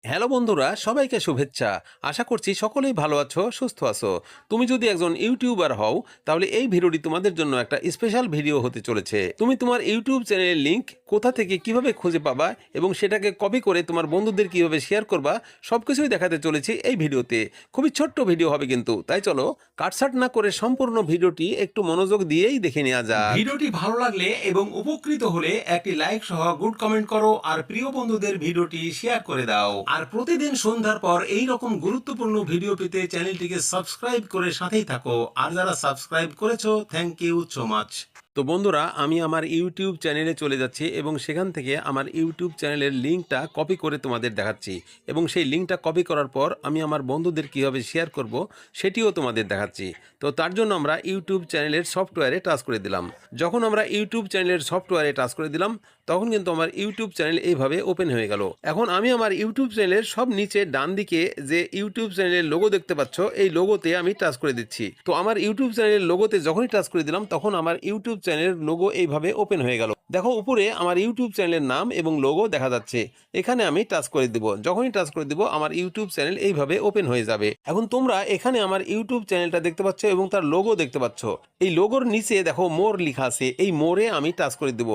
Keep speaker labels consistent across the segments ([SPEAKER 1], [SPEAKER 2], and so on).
[SPEAKER 1] Hello বন্ধুরা, সবাইকে শুভেচ্ছা। আশা করছি সকলেই ভালো আছো, সুস্থ আছো। তুমি যদি একজন ইউটিউবার হও, তাহলে এই ভিডিওটি তোমাদের জন্য একটা স্পেশাল ভিডিও হতে চলেছে। তুমি তোমার ইউটিউব চ্যানেলের লিংক কোথা থেকে কিভাবে খুঁজে পাবা এবং সেটাকে কপি করে তোমার বন্ধুদের কিভাবে শেয়ার করবা, সবকিছুই দেখাতে চলেছি এই ভিডিওতে। খুবই ছোট্ট ভিডিও হবে কিন্তু, তাই চলো কাটছাট না করে সম্পূর্ণ ভিডিওটি একটু মনোযোগ দিয়েই দেখে নেওয়া যাক।
[SPEAKER 2] ভিডিওটি ভালো লাগলে এবং উপকৃত হলে একটি লাইক সহ গুড কমেন্ট করো আর প্রিয় বন্ধুদের ভিডিওটি শেয়ার করে দাও। আর প্রতিদিন সন্ধ্যার পর এই রকম গুরুত্বপূর্ণ ভিডিও পেতে চ্যানেলটিকে সাবস্ক্রাইব করে সাথেই থাকো। আর যারা সাবস্ক্রাইব করেছো, থ্যাংক ইউ সো মাচ।
[SPEAKER 1] তো বন্ধুরা, আমি আমার ইউটিউব চ্যানেলে চলে যাচ্ছি এবং সেখান থেকে আমার ইউটিউব চ্যানেলের লিঙ্কটা কপি করে তোমাদের দেখাচ্ছি এবং সেই লিঙ্কটা কপি করার পর আমি আমার বন্ধুদের কীভাবে শেয়ার করব সেটিও তোমাদের দেখাচ্ছি। তো তার জন্য আমরা ইউটিউব চ্যানেলের সফটওয়্যারে টাচ করে দিলাম। যখন আমরা ইউটিউব চ্যানেলের সফটওয়্যারে টাচ করে দিলাম, তখন কিন্তু আমার ইউটিউব চ্যানেল এইভাবে ওপেন হয়ে গেল। এখন আমি আমার ইউটিউব চ্যানেলের সব নিচে ডান দিকে যে ইউটিউব চ্যানেলের লোগো দেখতে পাচ্ছ, এই লোগোতে আমি টাচ করে দিচ্ছি। তো আমার ইউটিউব চ্যানেলের লোগোতে যখনই টাচ করে দিলাম, তখন আমার ইউটিউব চ্যানেলের লোগো এইভাবে ওপেন হয়ে গেল। দেখো উপরে আমার ইউটিউব চ্যানেলের নাম এবং লোগো দেখা যাচ্ছে। এখানে আমি টাচ করে দিব। যখনই টাচ করে দিব, আমার ইউটিউব চ্যানেল এইভাবে ওপেন হয়ে যাবে। এখন তোমরা এখানে আমার ইউটিউব চ্যানেলটা দেখতে পাচ্ছ এবং তার লোগো দেখতে পাচ্ছ। এই লোগোর নিচে দেখো মোর লেখা আছে, এই মোরে আমি টাচ করে দিব।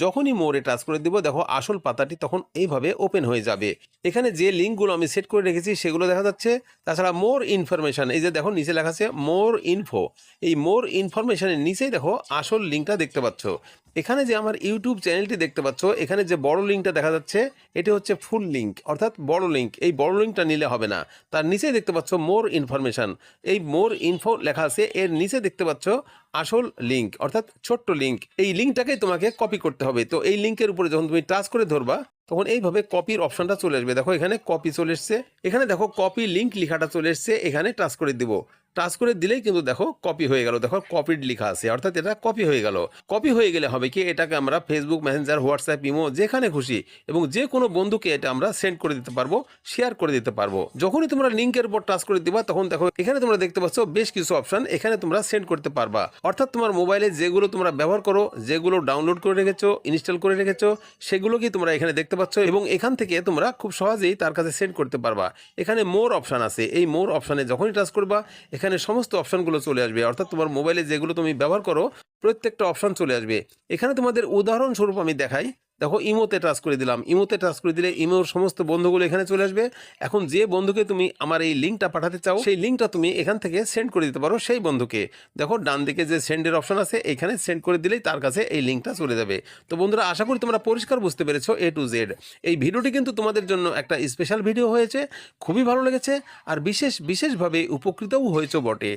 [SPEAKER 1] যখনই মোরে টাচ করে দিব, দেখো আসল পাতাটি তখন এইভাবে ওপেন হয়ে যাবে। এখানে যে লিঙ্কগুলো আমি সেট করে রেখেছি সেগুলো দেখা যাচ্ছে। তাছাড়া মোর ইনফরমেশন, এই যে দেখো নিচে লেখা আছে মোর ইনফো, এই মোর ইনফরমেশনের নিচেই দেখো আসল লিঙ্কটা দেখতে পাচ্ছ। এখানে যে আমার ইউটিউব চ্যানেলটি দেখতে পাচ্ছ, এখানে যে বড় লিঙ্কটা দেখা যাচ্ছে, এটি হচ্ছে ফুল লিঙ্ক, অর্থাৎ বড় লিঙ্ক। এই বড় লিঙ্কটা নিলে হবে না। তার নিচেই দেখতে পাচ্ছ মোর ইনফরমেশন, এই মোর ইনফো লেখা আছে, এর নিচে দেখতে পাচ্ছ আসল লিঙ্ক, অর্থাৎ ছোট্ট লিঙ্ক। এই লিঙ্কটাকেই তোমাকে কপি করতে হবে। তো এই লিঙ্কের উপরে যখন তুমি টাচ করে ধরবা, তখন এইভাবে কপির অপশনটা চলে আসবে। দেখো এখানে কপি চলে এসছে, এখানে দেখো কপি লিঙ্ক লেখাটা চলে এসছে, এখানে টাচ করে দিব। টাচ করে দিলেই কিন্তু দেখো কপি হয়ে গেল। দেখো কপিড লেখা আছে, অর্থাৎ এটা কপি হয়ে গেল। কপি হয়ে গেলে হবে কি, এটাকে আমরা ফেসবুক মেসেঞ্জার, হোয়াটসঅ্যাপ, ইমো, যেখানে খুশি এবং যে কোনো বন্ধুকে এটা আমরা সেন্ড করে দিতে পারবো, শেয়ার করে দিতে পারবো। যখনই তোমরা লিঙ্কের উপর টাচ করে দিবা, তখন দেখো এখানে তোমরা দেখতে পাচ্ছ বেশ কিছু অপশন, এখানে তোমরা সেন্ড করতে পারবা। অর্থাৎ তোমার মোবাইলে যেগুলো তোমরা ব্যবহার করো, যেগুলো ডাউনলোড করে রেখেছো, ইনস্টল করে রেখেছো, সেগুলোকেই তোমরা এখানে দেখতে পাচ্ছ এবং এখান থেকে তোমরা খুব সহজেই তার কাছে সেন্ড করতে পারবা। এখানে মোর অপশন আছে, এই মোর অপশনে যখনই টাচ করবা, এখানে সমস্ত অপশনগুলো চলে আসবে। অর্থাৎ তোমার মোবাইলে যেগুলো তুমি ব্যবহার করো প্রত্যেকটা অপশন চলে আসবে। এখানে তোমাদের উদাহরণস্বরূপ আমি দেখাই। দেখো ইমোতে টাচ করে দিলাম, ইমোতে টাচ করে দিলে ইমোর সমস্ত বন্ধুগুলো এখানে চলে আসবে। এখন যে বন্ধুকে তুমি আমার এই লিঙ্কটা পাঠাতে চাও, সেই লিঙ্কটা তুমি এখান থেকে সেন্ড করে দিতে পারো সেই বন্ধুকে। দেখো ডান দিকে যে সেন্ডের অপশন আছে, এখানে সেন্ড করে দিলেই তার কাছে এই লিঙ্কটা চলে যাবে। তো বন্ধুরা, আশা করি তোমরা পরিষ্কার বুঝতে পেরেছো A to Z। এই ভিডিওটি কিন্তু তোমাদের জন্য একটা স্পেশাল ভিডিও হয়েছে, খুবই ভালো লেগেছে আর বিশেষভাবে উপকৃতও হয়েছে বটে।